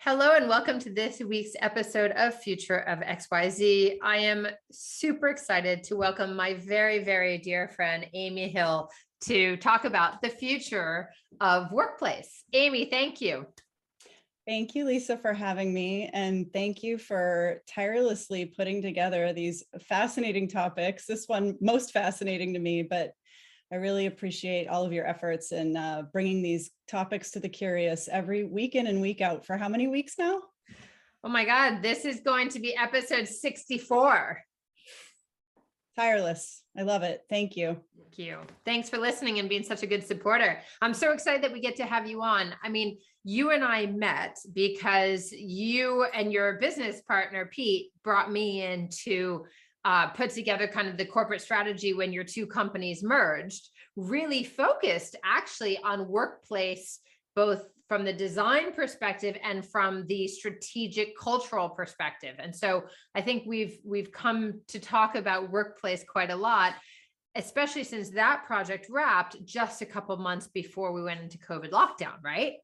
Hello and welcome to this week's episode of Future of XYZ. I am super excited to welcome my very, very dear friend, Amy Hill, to talk about the future of workplace. Amy, thank you. Thank you, Lisa, for having me. And thank you for tirelessly putting together these fascinating topics. This one most fascinating to me, but I really appreciate all of your efforts in bringing these topics to the curious every week in and week out. For how many weeks now? Oh my God, this is going to be episode 64. Tireless. I love it. Thank you. Thank you. Thanks for listening and being such a good supporter. I'm so excited that we get to have you on. I mean, you and I met because you and your business partner, Pete, brought me in to put together kind of the corporate strategy when your two companies merged, really focused actually on workplace, both from the design perspective and from the strategic cultural perspective. And so I think we've come to talk about workplace quite a lot, especially since that project wrapped just a couple of months before we went into COVID lockdown, right?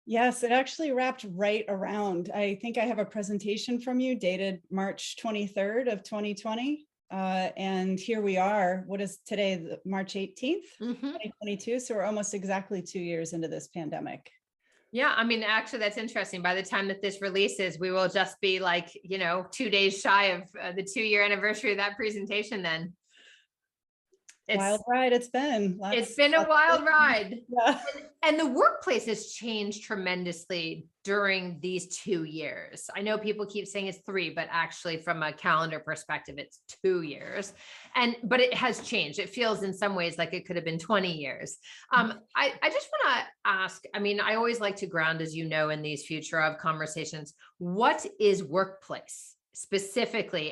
Yes, it actually wrapped right around. I think I have a presentation from you dated March 23rd of 2020. And here we are. What is today, March 18th, 2022? So we're almost exactly 2 years into this pandemic. Yeah, I mean, actually, that's interesting. By the time that this releases, we will just be like, 2 days shy of the 2-year anniversary of that presentation then. Wild ride it's been. It's been a wild ride. Yeah. And the workplace has changed tremendously during these 2 years. I know people keep saying it's 3, but actually from a calendar perspective, it's 2 years. But it has changed. It feels in some ways like it could have been 20 years. I just want to ask, I mean, I always like to ground, as you know, in these future of conversations, what is workplace specifically?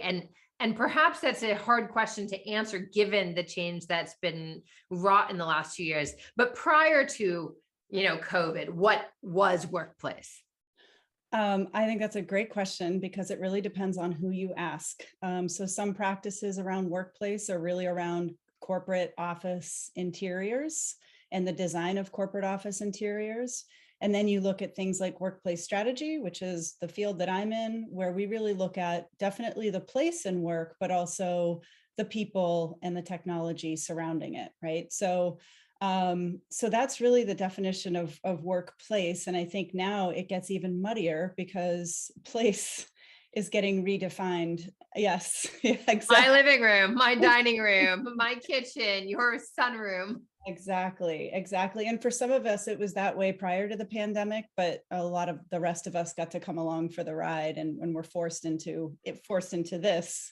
And perhaps that's a hard question to answer given the change that's been wrought in the last 2 years. But prior to, COVID, what was workplace? I think that's a great question because it really depends on who you ask. So some practices around workplace are really around corporate office interiors and the design of corporate office interiors. And then you look at things like workplace strategy, which is the field that I'm in, where we really look at definitely the place in work, but also the people and the technology surrounding it, right? So that's really the definition of workplace. And I think now it gets even muddier because place is getting redefined. Yes, yeah, exactly. My living room, my dining room, my kitchen, your sunroom. Exactly. And for some of us, it was that way prior to the pandemic, but a lot of the rest of us got to come along for the ride and we're forced into this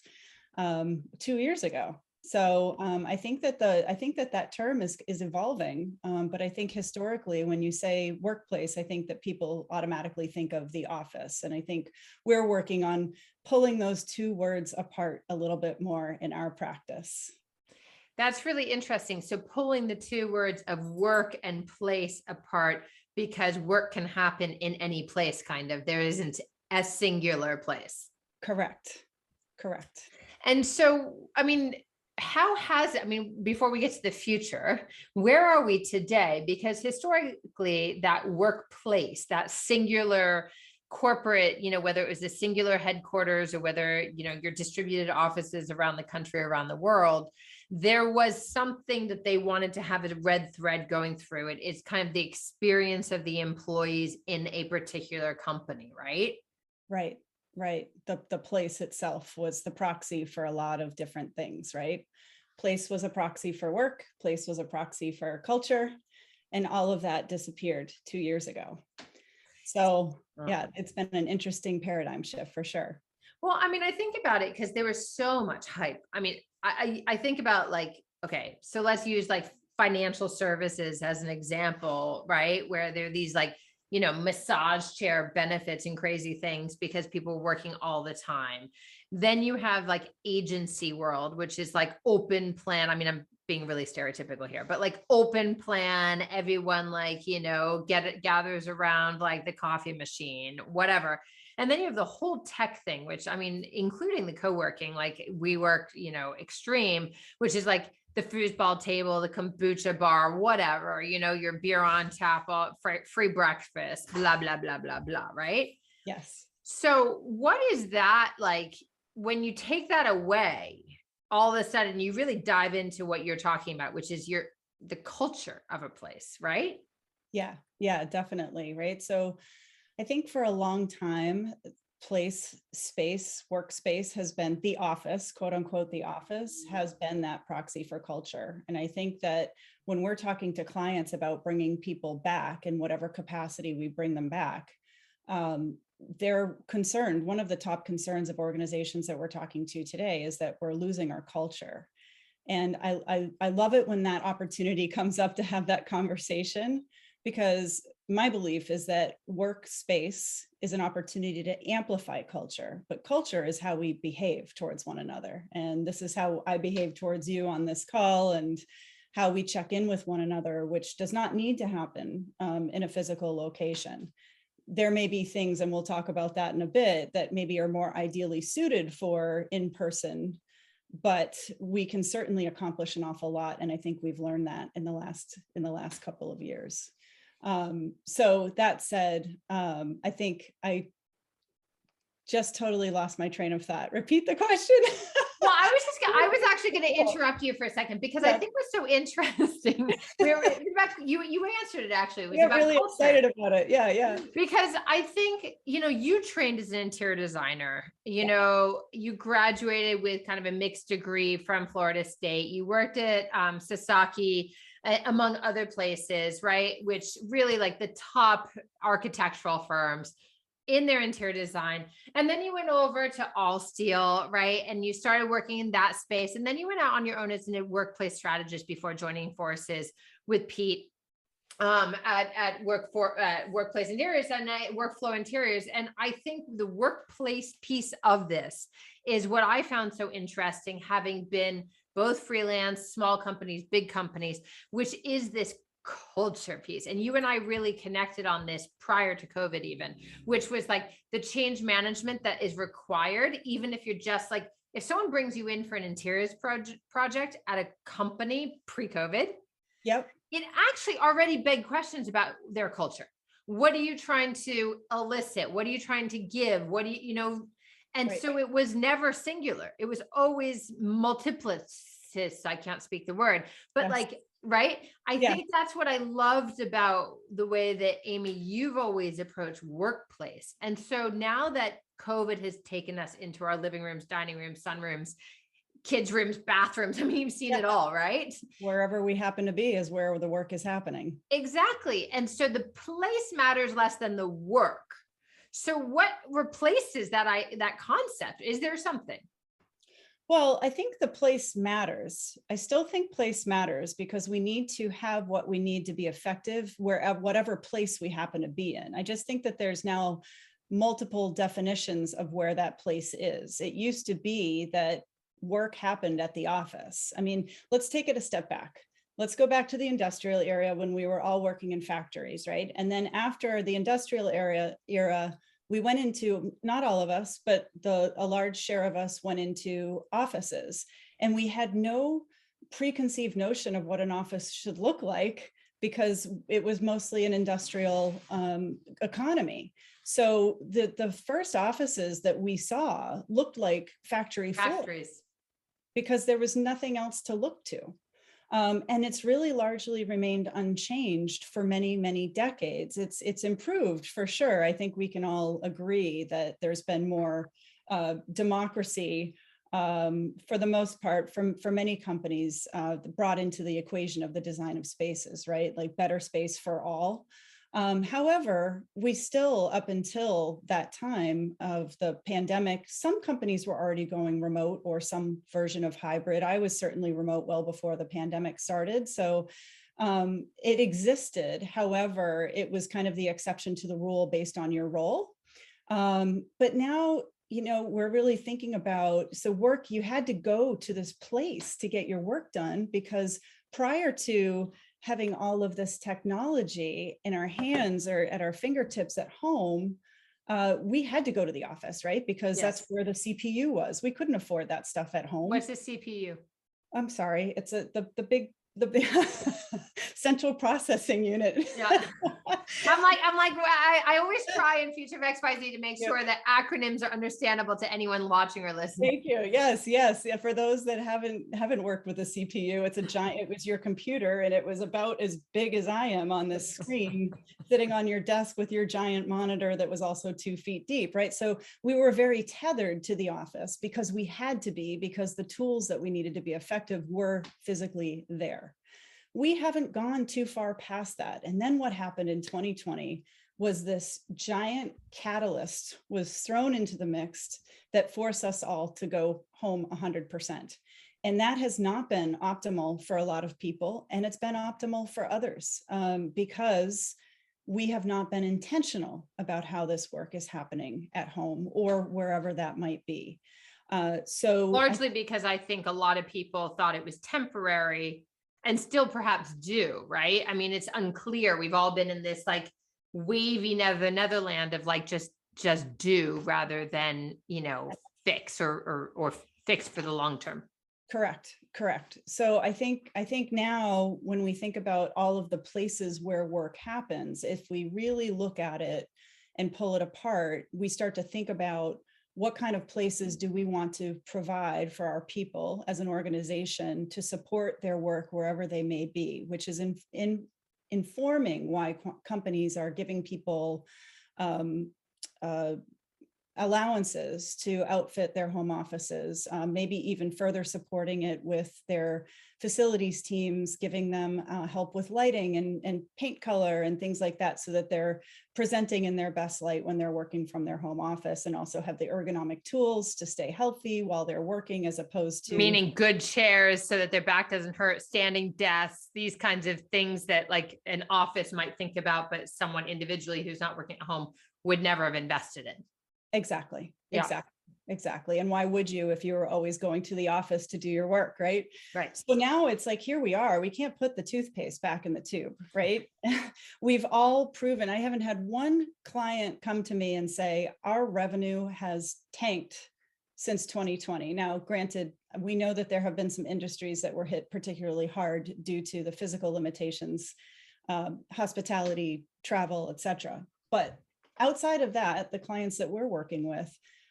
2 years ago. So I think that term is evolving. But I think historically, when you say workplace, I think that people automatically think of the office. And I think we're working on pulling those two words apart a little bit more in our practice. That's really interesting. So pulling the two words of work and place apart, because work can happen in any place, kind of. There isn't a singular place. Correct. And so, I mean, before we get to the future, where are we today? Because historically, that workplace, that singular corporate, whether it was the singular headquarters or whether, your distributed offices around the country, around the world, there was something that they wanted to have a red thread going through it. It's kind of the experience of the employees in a particular company, right? Right. The place itself was the proxy for a lot of different things, right? Place was a proxy for work, place was a proxy for culture, and all of that disappeared 2 years ago. So yeah, it's been an interesting paradigm shift for sure. Well, I mean, I think about it because there was so much hype. I mean, I think about okay, so let's use financial services as an example, right? Where there are these massage chair benefits and crazy things because people are working all the time. Then you have agency world, which is open plan. I mean, I'm being really stereotypical here, but open plan, everyone gathers around the coffee machine, whatever. And then you have the whole tech thing, which I mean, including the co-working, WeWork, extreme, which is the foosball table, the kombucha bar, whatever, your beer on tap, free breakfast, blah, blah, blah, blah, blah. Right. Yes. So what is that like when you take that away, all of a sudden you really dive into what you're talking about, which is the culture of a place, right? Yeah. Yeah, definitely. Right. So I think for a long time, place, space, workspace has been the office, quote unquote, the office has been that proxy for culture. And I think that when we're talking to clients about bringing people back in whatever capacity we bring them back, they're concerned. One of the top concerns of organizations that we're talking to today is that we're losing our culture. And I love it when that opportunity comes up to have that conversation, because my belief is that workspace is an opportunity to amplify culture, but culture is how we behave towards one another. And this is how I behave towards you on this call, and how we check in with one another, which does not need to happen in a physical location. There may be things, and we'll talk about that in a bit, that maybe are more ideally suited for in-person, but we can certainly accomplish an awful lot. And I think we've learned that in the last couple of years. So that said, I think I just totally lost my train of thought. Repeat the question. Well, I was actually going to interrupt you for a second, because I Yeah, think what's so interesting, you answered it actually. It I was get about really culture. excited about it. Yeah, yeah. Because I think, you trained as an interior designer, you graduated with kind of a mixed degree from Florida State. You worked at Sasaki, among other places, right? Which really like the top architectural firms in their interior design. And then you went over to All Steel, right? And you started working in that space. And then you went out on your own as a workplace strategist before joining forces with Pete at workplace interiors and workflow interiors. And I think the workplace piece of this is what I found so interesting, having been both freelance, small companies, big companies, which is this culture piece. And you and I really connected on this prior to COVID, even, which was like the change management that is required, even if you're just like, if someone brings you in for an interiors project at a company pre-COVID, Yep. it actually already begged questions about their culture. What are you trying to elicit? What are you trying to give? What do you? And Right. so it was never singular. It was always multiplicitous. I can't speak the word, but Yes. like, right. I Yeah. think that's what I loved about the way that, Amy, you've always approached workplace. And so now that COVID has taken us into our living rooms, dining rooms, sunrooms, kids' rooms, bathrooms, I mean, you've seen Yeah. it all, right? Wherever we happen to be is where the work is happening. Exactly. And so the place matters less than the work. So what replaces that concept? Is there something? Well, I think the place matters. I still think place matters, because we need to have what we need to be effective wherever, whatever place we happen to be in. I just think that there's now multiple definitions of where that place is. It used to be that work happened at the office. I mean, let's take it a step back. Let's go back to the industrial era when we were all working in factories, right? And then after the industrial era, we went into, not all of us, but a large share of us went into offices, and we had no preconceived notion of what an office should look like, because it was mostly an industrial economy. So the first offices that we saw looked like factory floor, Factories. because there was nothing else to look to. And it's really largely remained unchanged for many, many decades. It's improved for sure. I think we can all agree that there's been more democracy, for the most part, for many companies, brought into the equation of the design of spaces, right? Like better space for all. However, we still, up until that time of the pandemic, some companies were already going remote or some version of hybrid. I was certainly remote well before the pandemic started. So it existed. However, it was kind of the exception to the rule based on your role. But now, we're really thinking about, so work, you had to go to this place to get your work done, because prior to having all of this technology in our hands or at our fingertips at home, we had to go to the office, right? Because that's Yes. where the CPU was. We couldn't afford that stuff at home. What's the CPU? I'm sorry, it's the big central processing unit. Yeah. I always try in Future of XYZ to make Yep. sure that acronyms are understandable to anyone watching or listening. Thank you. Yes, yes. Yeah, for those that haven't worked with a CPU, it's a giant, it was your computer, and it was about as big as I am on this screen, sitting on your desk with your giant monitor that was also 2 feet deep, right? So we were very tethered to the office because we had to be, because the tools that we needed to be effective were physically there. We haven't gone too far past that. And then what happened in 2020 was this giant catalyst was thrown into the mix that forced us all to go home 100%. And that has not been optimal for a lot of people. And it's been optimal for others because we have not been intentional about how this work is happening at home or wherever that might be. Largely because I think a lot of people thought it was temporary and still perhaps do, right? I mean, it's unclear. We've all been in this like wavy Netherland of like just do rather than, fix or fix for the long term. Correct. So I think now when we think about all of the places where work happens, if we really look at it and pull it apart, we start to think about what kind of places do we want to provide for our people as an organization to support their work wherever they may be, which is in informing why companies are giving people allowances to outfit their home offices, maybe even further supporting it with their facilities teams, giving them help with lighting and paint color and things like that, so that they're presenting in their best light when they're working from their home office, and also have the ergonomic tools to stay healthy while they're working, as opposed to meaning good chairs so that their back doesn't hurt, standing desks, these kinds of things that like an office might think about, but someone individually who's not working at home would never have invested in. Exactly. Yeah. Exactly. And why would you if you were always going to the office to do your work, right? Right. So now it's like, here we are, we can't put the toothpaste back in the tube, right? We've all proven, I haven't had one client come to me and say, our revenue has tanked since 2020. Now, granted, we know that there have been some industries that were hit particularly hard due to the physical limitations, hospitality, travel, etc. But outside of that, the clients that we're working with,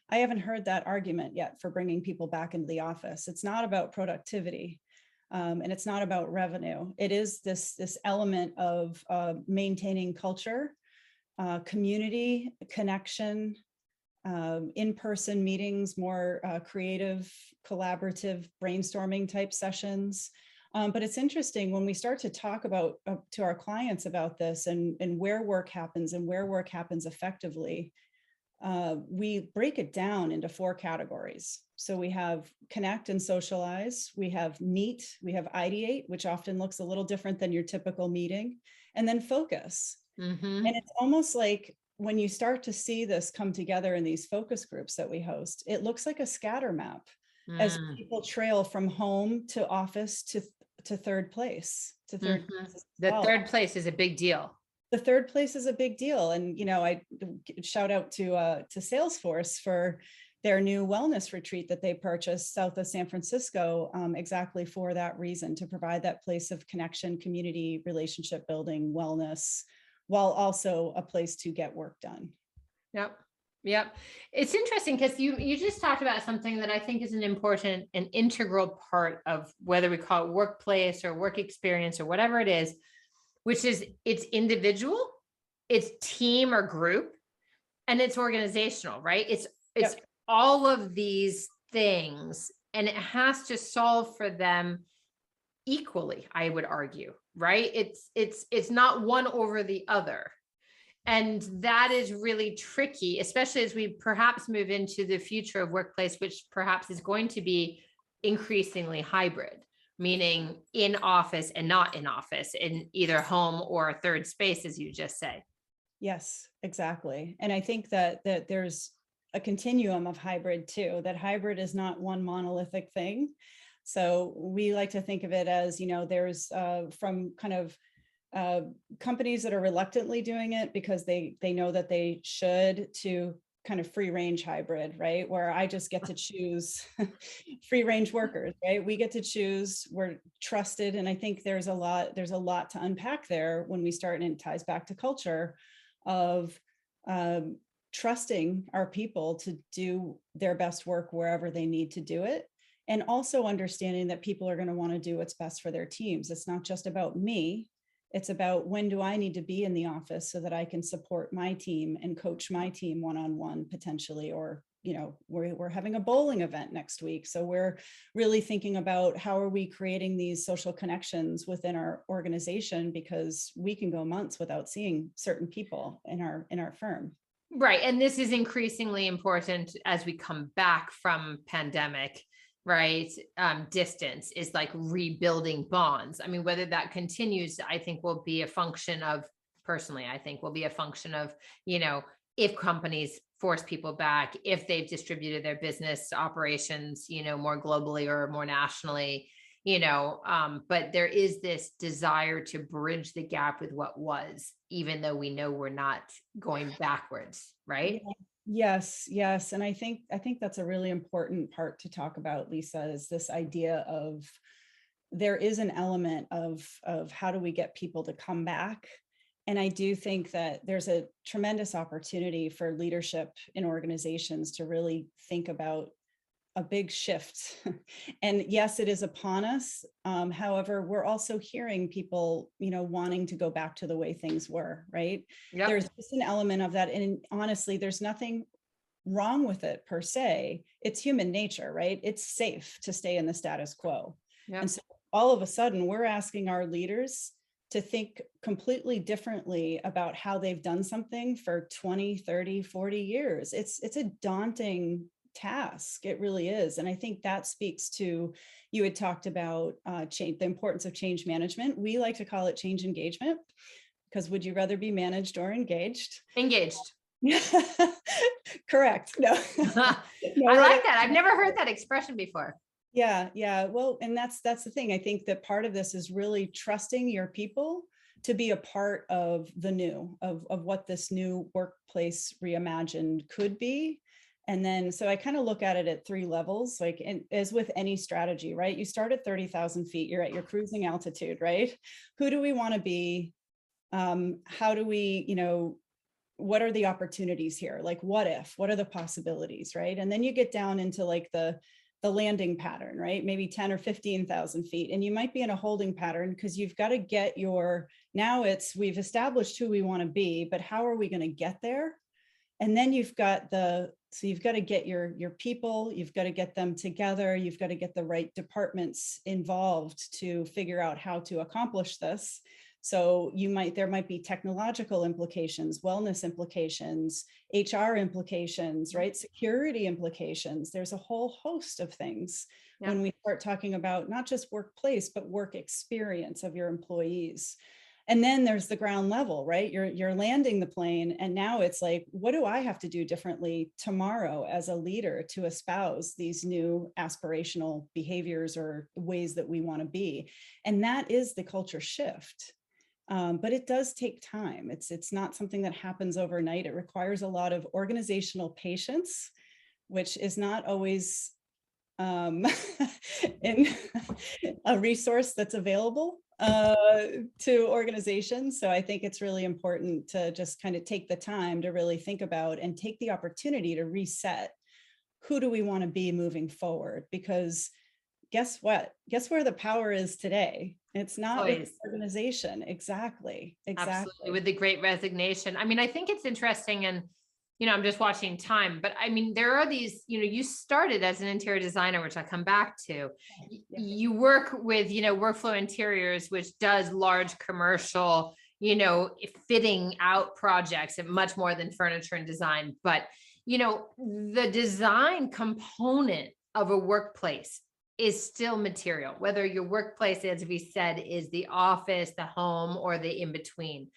I haven't heard that argument yet for bringing people back into the office. It's not about productivity, and it's not about revenue. It is this element of maintaining culture, community, connection, in-person meetings, more creative, collaborative brainstorming type sessions. But it's interesting when we start to talk about to our clients about this and where work happens and where work happens effectively, we break it down into 4 categories. So we have connect and socialize, we have meet, we have ideate, which often looks a little different than your typical meeting, and then focus. Mm-hmm. And it's almost like when you start to see this come together in these focus groups that we host, it looks like a scatter map as people trail from home to office to third place, The third place is a big deal. The third place is a big deal. And, I shout out to Salesforce for their new wellness retreat that they purchased south of San Francisco, exactly for that reason, to provide that place of connection, community, relationship building, wellness, while also a place to get work done. Yep. It's interesting because you just talked about something that I think is an important and integral part of whether we call it workplace or work experience or whatever it is, which is it's individual, it's team or group, and it's organizational, right? It's all of these things, and it has to solve for them equally, I would argue, right? It's not one over the other. And that is really tricky, especially as we perhaps move into the future of workplace, which perhaps is going to be increasingly hybrid, meaning in office and not in office, in either home or a third space, as you just say. Yes, exactly. And I think that there's a continuum of hybrid too, that hybrid is not one monolithic thing. So we like to think of it as, there's from kind of companies that are reluctantly doing it because they know that they should, to kind of free range hybrid, right? Where I just get to choose free range workers, right? We get to choose, we're trusted. And I think there's a lot to unpack there when we start, and it ties back to culture of trusting our people to do their best work wherever they need to do it. And also understanding that people are going to want to do what's best for their teams. It's not just about me. It's about, when do I need to be in the office so that I can support my team and coach my team one-on-one potentially, or, we're having a bowling event next week. So we're really thinking about how are we creating these social connections within our organization, because we can go months without seeing certain people in our firm. Right. And this is increasingly important as we come back from pandemic, right? Distance is like rebuilding bonds. I mean, whether that continues, I think will be a function of, personally, I think will be a function of, if companies force people back, if they've distributed their business operations, more globally or more nationally, but there is this desire to bridge the gap with what was, even though we know we're not going backwards, right? Yes, yes. And I think that's a really important part to talk about, Lisa, is this idea of, there is an element of how do we get people to come back. And I do think that there's a tremendous opportunity for leadership in organizations to really think about a big shift. And yes, it is upon us. However, we're also hearing people, wanting to go back to the way things were, right? Yep. There's just an element of that. And honestly, there's nothing wrong with it per se. It's human nature, right? It's safe to stay in the status quo. Yep. And so all of a sudden, we're asking our leaders to think completely differently about how they've done something for 20, 30, 40 years. It's a daunting task. It really is. And I think that speaks to, you had talked about change, the importance of change management. We like to call it change engagement, because would you rather be managed or engaged? Engaged. Correct. No. I like that. I've never heard that expression before. Yeah. Yeah. Well, and that's the thing. I think that part of this is really trusting your people to be a part of the new, of what this new workplace reimagined could be. And then, so I kind of look at it at 3 levels, like as with any strategy, right? You start at 30,000 feet, you're at your cruising altitude, right? Who do we want to be? How do we, what are the opportunities here? Like, what are the possibilities, right? And then you get down into like the landing pattern, right? Maybe 10 or 15,000 feet. And you might be in a holding pattern because you've got to get we've established who we want to be, but how are we going to get there? And then you've got to get your people, you've got to get them together, you've got to get the right departments involved to figure out how to accomplish this. So there might be technological implications, wellness implications, HR implications, right? Security implications. There's a whole host of things when we start talking about not just workplace, but work experience of your employees. And then there's the ground level, right? You're landing the plane. And now it's like, what do I have to do differently tomorrow as a leader to espouse these new aspirational behaviors or ways that we want to be? And that is the culture shift. But it does take time. It's not something that happens overnight. It requires a lot of organizational patience, which is not always in a resource that's available to organizations. So I think it's really important to just kind of take the time to really think about and take the opportunity to reset. Who do we want to be moving forward? Because guess what? Guess where the power is today? It's not with the organization. Exactly. Absolutely. With the Great Resignation. I mean, I think it's interesting, and I'm just watching time, but I mean, there are these, you started as an interior designer, which I come back to. You work with, Workflow Interiors, which does large commercial, fitting out projects, and much more than furniture and design. But, the design component of a workplace is still material, whether your workplace, as we said, is the office, the home, or the in-between.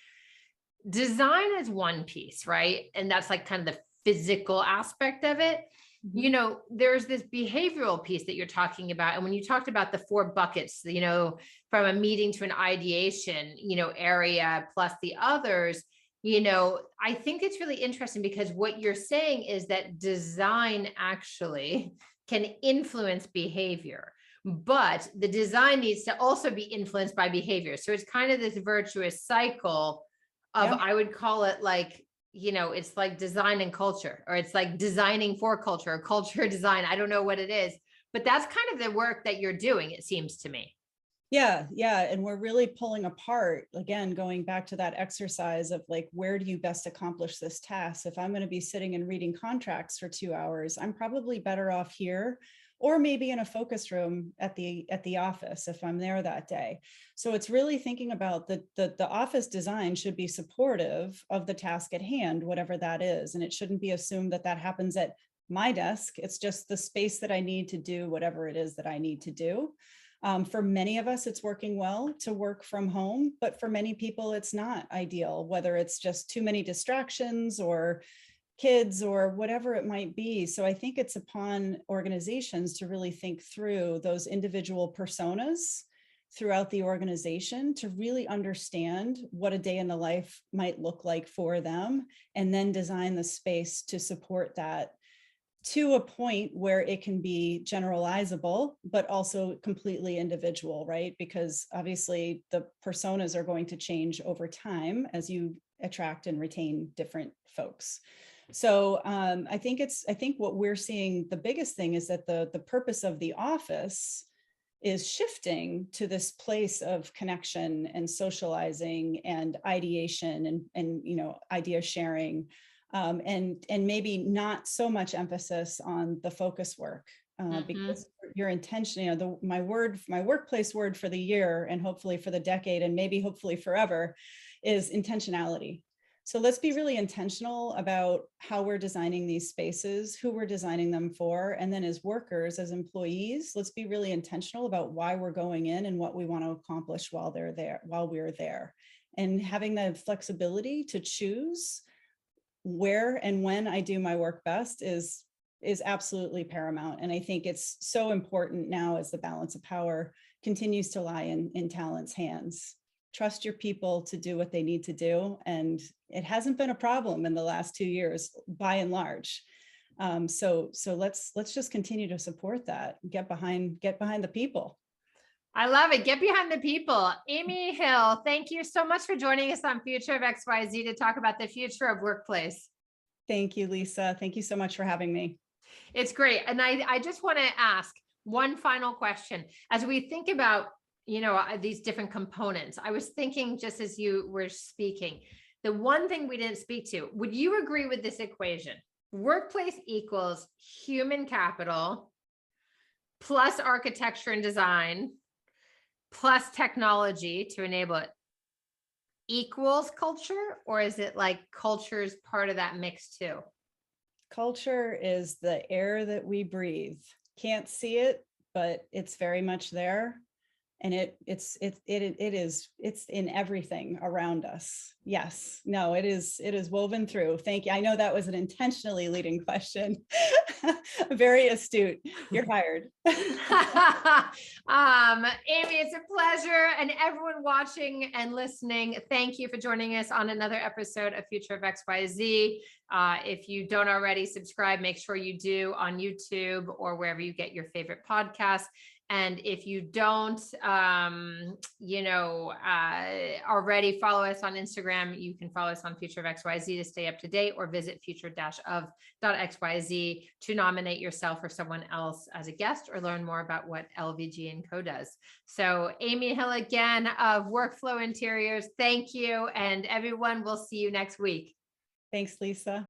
Design is one piece, right? And that's like kind of the physical aspect of it. Mm-hmm. There's this behavioral piece that you're talking about. And when you talked about the 4 buckets, from a meeting to an ideation, area plus the others, I think it's really interesting because what you're saying is that design actually can influence behavior, but the design needs to also be influenced by behavior. So it's kind of this virtuous cycle of, Yeah. I would call it like, it's like design and culture, or it's like designing for culture, or culture design. I don't know what it is, but that's kind of the work that you're doing, it seems to me. Yeah, yeah. And we're really pulling apart, again, going back to that exercise of like, where do you best accomplish this task? If I'm going to be sitting and reading contracts for 2 hours, I'm probably better off here, or maybe in a focus room at the office if I'm there that day. So it's really thinking about the office design should be supportive of the task at hand, whatever that is. And it shouldn't be assumed that that happens at my desk. It's just the space that I need to do whatever it is that I need to do. For many of us, it's working well to work from home, but for many people, it's not ideal, whether it's just too many distractions or kids or whatever it might be. So I think it's upon organizations to really think through those individual personas throughout the organization to really understand what a day in the life might look like for them, and then design the space to support that to a point where it can be generalizable, but also completely individual, right? Because obviously the personas are going to change over time as you attract and retain different folks. So I think what we're seeing, the biggest thing is that the purpose of the office is shifting to this place of connection and socializing and ideation and idea sharing, and maybe not so much emphasis on the focus work, Mhm. because your intention, my workplace word for the year and hopefully for the decade and maybe hopefully forever is intentionality. So let's be really intentional about how we're designing these spaces, who we're designing them for, and then as workers, as employees, let's be really intentional about why we're going in and what we want to accomplish while we're there, and having the flexibility to choose where and when I do my work best is absolutely paramount. And I think it's so important now as the balance of power continues to lie in talent's hands. Trust your people to do what they need to do. And it hasn't been a problem in the last 2 years by and large. So let's just continue to support that. Get behind the people. I love it. Get behind the people. Amy Hill, thank you so much for joining us on Future of XYZ to talk about the future of workplace. Thank you, Lisa. Thank you so much for having me. It's great. And I just want to ask one final question. As we think about, these different components, I was thinking just as you were speaking, the one thing we didn't speak to, would you agree with this equation? Workplace equals human capital plus architecture and design plus technology to enable it equals culture, or is it like culture is part of that mix too? Culture is the air that we breathe. Can't see it, but it's very much there. And it's in everything around us. Yes, no, it is woven through. Thank you. I know that was an intentionally leading question. Very astute. You're hired. Amy, it's a pleasure. And everyone watching and listening, thank you for joining us on another episode of Future of XYZ. If you don't already subscribe, make sure you do on YouTube or wherever you get your favorite podcasts. And if you don't, already follow us on Instagram, you can follow us on Future of XYZ to stay up to date, or visit future-of.xyz to nominate yourself or someone else as a guest, or learn more about what LVG & Co does. So Amy Hill again of Workflow Interiors, thank you. And everyone, we'll see you next week. Thanks, Lisa.